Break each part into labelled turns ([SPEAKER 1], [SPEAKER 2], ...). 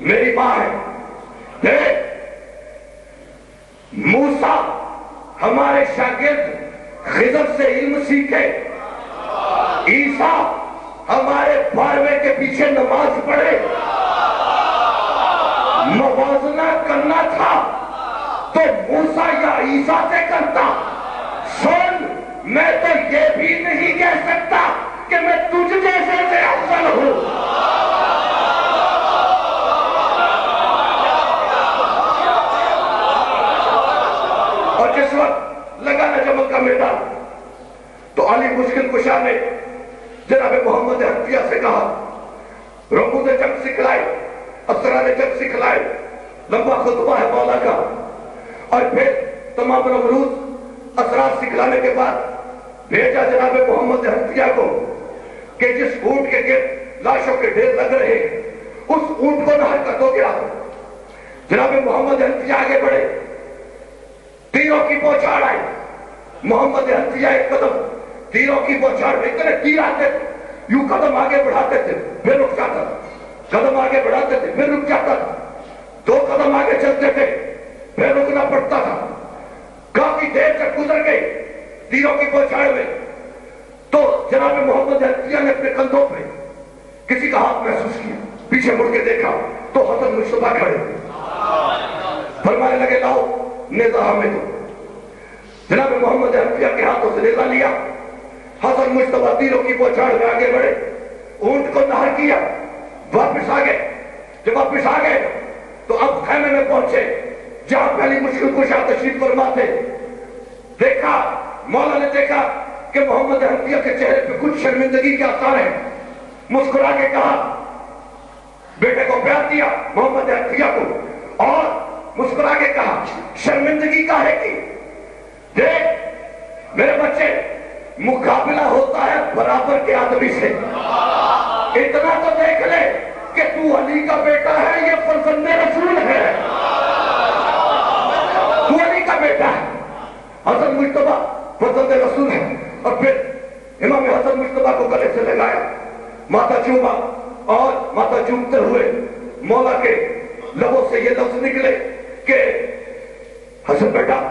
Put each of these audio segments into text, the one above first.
[SPEAKER 1] میری ماں ہے. دیکھ موسیٰ ہمارے شاگرد خضر سے علم سیکھے, عیسیٰ ہمارے باروے کے پیچھے نماز پڑھے. موازنہ کرنا تھا تو موسیٰ یا عیسیٰ سے کرتا. سن, میں تو یہ بھی نہیں کہہ سکتا کہ میں تجھ جیسے سے افضل ہوں. اور جس وقت لگا نا جمل کا میدان تو علی مشکل کشا نے جناب محمد حنفیہ سے کہا, رموز جنگ سکھلائے, اسرار جنگ سکھلائے, لمبا خطبہ ہے مولا کا, اور پھر تمام نمروز اسرار سکھلانے کے بعد بھیجا جناب محمد حنفیہ کو کہ جس اونٹ کے گرد لاشوں کے ڈھیر لگ رہے ہیں اس اونٹ کو نہر کر دو گیا. جناب محمد حنفیہ آگے بڑھے, تیروں کی بوچھاڑ آئی. محمد حنفیہ ایک قدم تیروں کی بوچھاڑ میں اتنے تیر آتے تھے, یوں قدم آگے بڑھاتے تھے پھر رک جاتا تھا, قدم آگے بڑھاتے تھے پھر رک جاتا تھا, 2 قدم آگے چلتے تھے پھر رکنا پڑتا تھا. کافی دیر تک گزر گئی تیروں کی بوچھاڑ میں, تو جناب محمد حنفیہ نے اپنے کندھوں پہ کسی کا ہاتھ محسوس کیا, پیچھے مڑ کے دیکھا تو حسن مجتبیٰ کھڑے فرمانے لگے لاؤ نیزہ ہمیں دو. جناب محمد حنفیہ کے ہاتھوں سے نیزہ لیا, حسن مجتبیٰ تیروں کی بوچھاڑ میں آگے بڑھے, اونٹ کو نہر کیا, واپس آ گئے. جب واپس آ گئے تو اب خیمے میں پہنچے جہاں پہلی مشکل کشا تشریف فرما تھے. دیکھا, مولا نے دیکھا کہ محمد حنفیہ کے چہرے پہ کچھ شرمندگی کے آثار ہیں. مسکرا کے کہا, بیٹے کو پیار دیا محمد حنفیہ کو, اور مسکرا کے کہا شرمندگی کا ہے کی. دیکھ میرے بچے, مقابلہ ہوتا ہے برابر کے آدمی سے. اتنا تو دیکھ لے کہ تو علی کا بیٹا ہے, یہ فرزند رسول ہے, تو علی کا بیٹا ہے. حسن مجتبیٰ فرزند رسول ہے. اور پھر امام حسن مجتبیٰ کو گلے سے لگایا, ماتھا چوما, اور ماتھا چومتے ہوئے مولا کے لبوں سے یہ لفظ نکلے کہ حسن بیٹا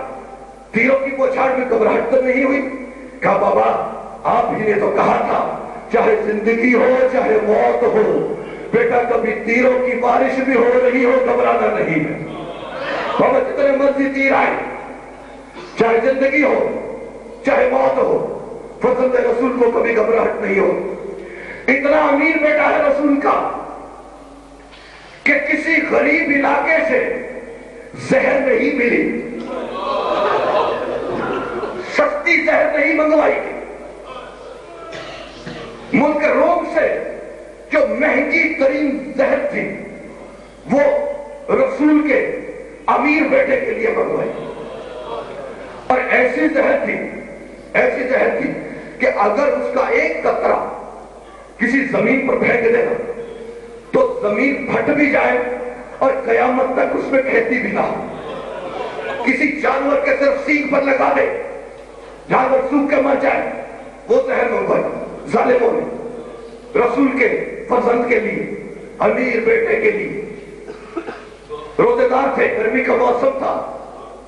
[SPEAKER 1] تیروں کی بوچھاڑ میں گھبراہٹ تو نہیں ہوئی؟ کہا بابا آپ ہی نے تو کہا تھا چاہے زندگی ہو چاہے موت ہو, بیٹا کبھی تیروں کی بارش بھی ہو رہی ہو گھبرانا نہیں ہے. بابا جتنے مرضی تیر آئے, چاہے زندگی ہو چاہے موت ہو, فرزند رسول کو کبھی گھبراہٹ نہیں ہو. اتنا امیر بیٹا ہے رسول کا کہ کسی غریب علاقے سے زہر نہیں ملی, سستی زہر نہیں منگوائی گئی. ملک روم سے جو مہنگی ترین زہر تھی وہ رسول کے امیر بیٹے کے لیے منگوائی, اور ایسی زہر تھی کہ اگر اس کا ایک قطرہ کسی زمین پر پھینک دینا تو زمین پھٹ بھی جائے اور قیامت تک اس میں کھیتی بھی نہ ہو. کسی جانور کے صرف سینگ پر لگا دے, جانور سوکھ کے مر جائے, وہ زہر منگوائی ظالموں نے رسول کے فرزند کے لیے, امیر بیٹے کے لیے. روزے دار تھے, گرمی کا موسم تھا.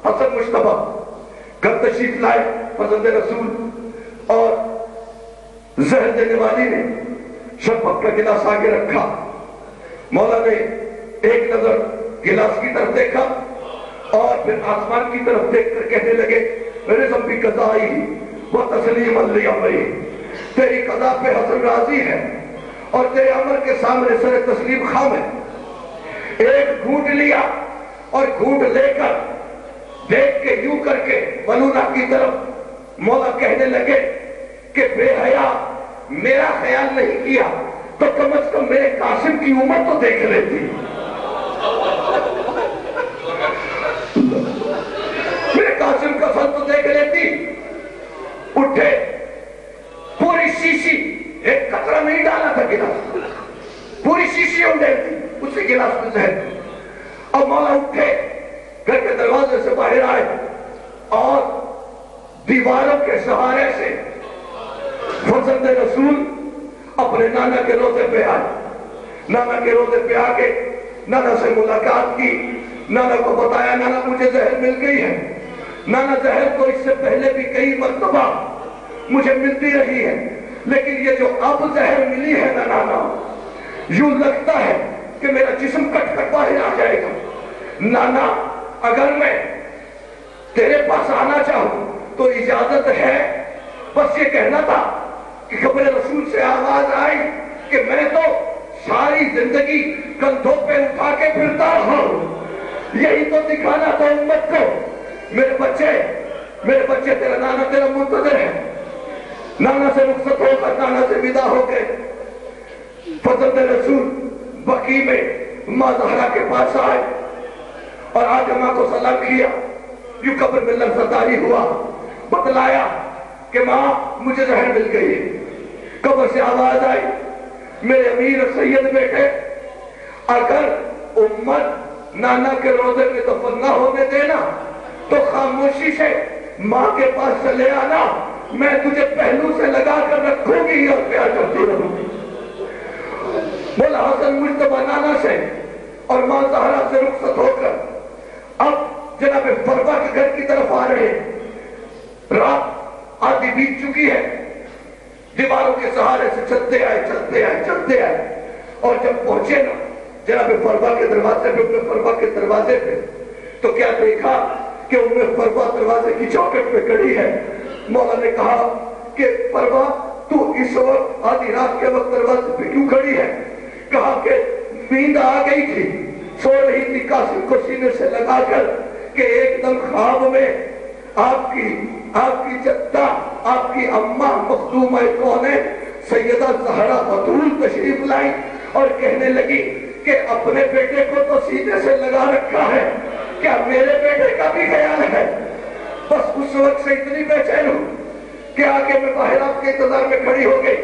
[SPEAKER 1] حسن مجتبیٰ گھر تشریف لائے فرزند رسول, اور زہر دینے والی نے شربت کا گلاس آگے رکھا. مولا نے ایک نظر گلاس کی طرف دیکھا اور پھر آسمان کی طرف دیکھ کر کہنے لگے رزق بھی قضائی وہ تسلیم علی, تیری قضا پہ حسن راضی ہے اور تیرے امر کے سامنے سر تسلیم خام ہے. ایک گھونٹ لیا اور گھونٹ لے کر دیکھ کے یوں کر کے بلونا کی طرف مولا کہنے لگے کہ بے حیا میرا خیال نہیں کیا تو کم از کم میرے قاسم کی عمر تو دیکھ لیتی, میرے قاسم کا سر تو دیکھ لیتی. اٹھے, پوری شیشی, ایک قطرہ نہیں ڈالا تھا گلاس, پوری شیشی اونڈے تھی, اسی گلاس میں زہر. اب مولا اٹھے, گھر کے دروازے سے باہر آئے اور دیواروں کے سہارے سے فرزند رسول اپنے نانا کے روضے پہ آئے. نانا کے روضے پہ آ کے نانا سے ملاقات کی، نانا کو بتایا نانا مجھے زہر مل گئی ہے۔ نانا زہر تو اس سے پہلے بھی کئی مرتبہ مجھے ملتی رہی ہے، لیکن یہ جو اب زہر ملی ہے نا نانا، یوں لگتا ہے کہ میرا جسم کٹ کر باہر آ جائے گا۔ نانا اگر میں تیرے پاس آنا چاہوں تو اجازت ہے؟ بس یہ کہنا تھا کہ قبر رسول سے آواز آئی کہ میں تو ساری زندگی کندھوں پہ اٹھا کے پھرتا ہوں، یہی تو دکھانا تھا امت کو۔ میرے بچے تیرا نانا تیرا منتظر ہے۔ نانا سے رخصت ہو کر نانا سے ودا ہو کے فرزند رسول بقی میں ماں زہرا کے پاس آئے اور آج ماں کو سلام کیا۔ یوں قبر میں لرزداری ہوا، بتلایا کہ ماں مجھے زہر مل گئی ہے۔ قبر سے آواز آئی، میرے امیر سید بیٹے، اگر امت نانا کے روضے میں دفن نہ ہونے دینا تو خاموشی سے ماں کے پاس چلے آنا، میں تجھے پہلو سے لگا کر رکھوں گی اور پیار کرتی رہوں گی۔ مولا حسن مجتبیٰ نانا سے اور ماں زہرا سے رخصت ہو کر اب جناب فروا کے گھر کی طرف آ رہے ہیں۔ رات آدھی بیت چکی ہے، دیواروں کے سہارے سے چلتے آئے اور جب پہنچے نا جناب فروا کے دروازے پہ تو کیا دیکھا کہ فروا دروازے کی چوکٹ پہ کھڑی ہے۔ مولا نے کہا کہ فروا تو اس وقت آدھی رات کے وقت دروازے پہ کیوں کھڑی ہے؟ کہا کہ نیند آ گئی تھی، سو رہی تھی قاسم کو سینے سے لگا کر کہ ایک دم خواب میں آپ کی جدہ، آپ کی اماں مخدومہ کون ہے سیدہ زہرا بطول تشریف لائیں اور کہنے لگی کہ اپنے بیٹے کو تو سینے سے لگا رکھا ہے، کیا میرے بیٹے کا بھی خیال ہے؟ بس اس وقت سے اتنی بے چین ہوں کہ آگے میں باہر آپ کے انتظار میں کھڑی ہو گئی۔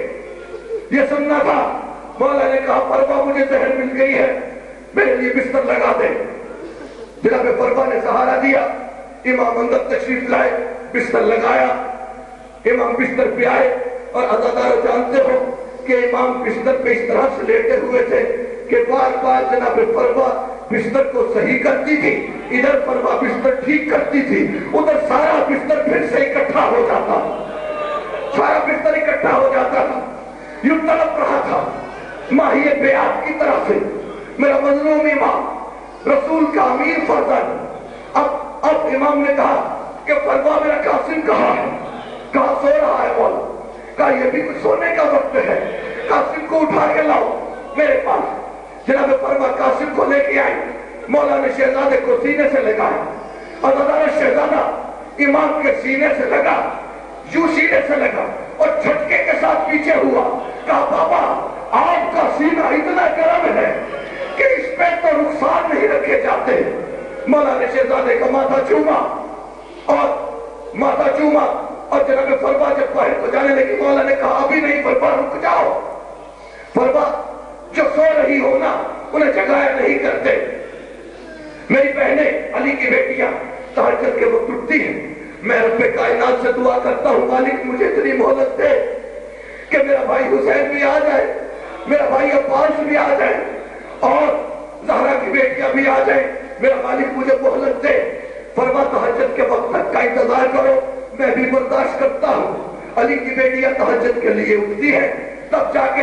[SPEAKER 1] یہ سننا تھا۔ مولا نے کہا فروا مجھے زہر مل گئی ہے، میرے لیے بستر لگا دے۔ جناب فروا نے سہارا دیا، امام اندر تشریف لائے، بستر لگایا۔ امام بستر پہ آئے اور عزادارو جانتے ہو کہ امام بستر پہ اس طرح سے لیٹے ہوئے تھے کہ بار بار جناب فروا بستر کو صحیح کرتی تھی، ادھر فروا بستر ٹھیک کرتی تھی، ادھر سارا بستر پھر سے اکٹھا ہو جاتا تھا۔ یوں تڑپ رہا تھا ماہی بیعت کی طرف سے، میرا مظلوم امام رسول کا امیر فرزند۔ اب امام نے کہا کہ فروا میرا قاسم کہاں ہے؟ کہاں سو رہا ہے مولا؟ کہا یہ بھی کچھ سونے کا وقت ہے، قاسم کو اٹھا کے لاؤ میرے پاس۔ جناب فروا قاسم کو لے کے آئی، مولا نے شہزادے کو سینے سے لگایا اور شہزادہ امام کے سینے سے لگا، یوں سینے سے لگا اور جھٹکے کے ساتھ پیچھے ہوا۔ کہا بابا آپ کا سینہ اتنا گرم ہے کہ اس پہ تو رخسار نہیں رکھے جاتے۔ مولا نے شہزادے کا ماتھا چوما اور جناب فروا جب باہر کو جانے لگی، مولا نے کہا ابھی نہیں فروا، رک جاؤ۔ فروا جو سو رہی ہو نا انہیں جگایا نہیں کرتے۔ میری بہنیں علی کی بیٹیاں تہجد کے وقت اٹھتی ہیں، میں رب کائنات سے دعا کرتا ہوں مالک مجھے اتنی مہلت دے کہ میرا بھائی حسین بھی آ جائے، میرا بھائی عباس بھی آ جائے اور زہرا کی بیٹیاں بھی آ جائیں، میرا مالک مجھے مہلت دے۔ فرما تہجد کے وقت تک کا انتظار کرو، میں بھی برداشت کرتا ہوں۔ علی کی بیٹیاں تہجد کے لیے اٹھتی ہیں، تب جا کے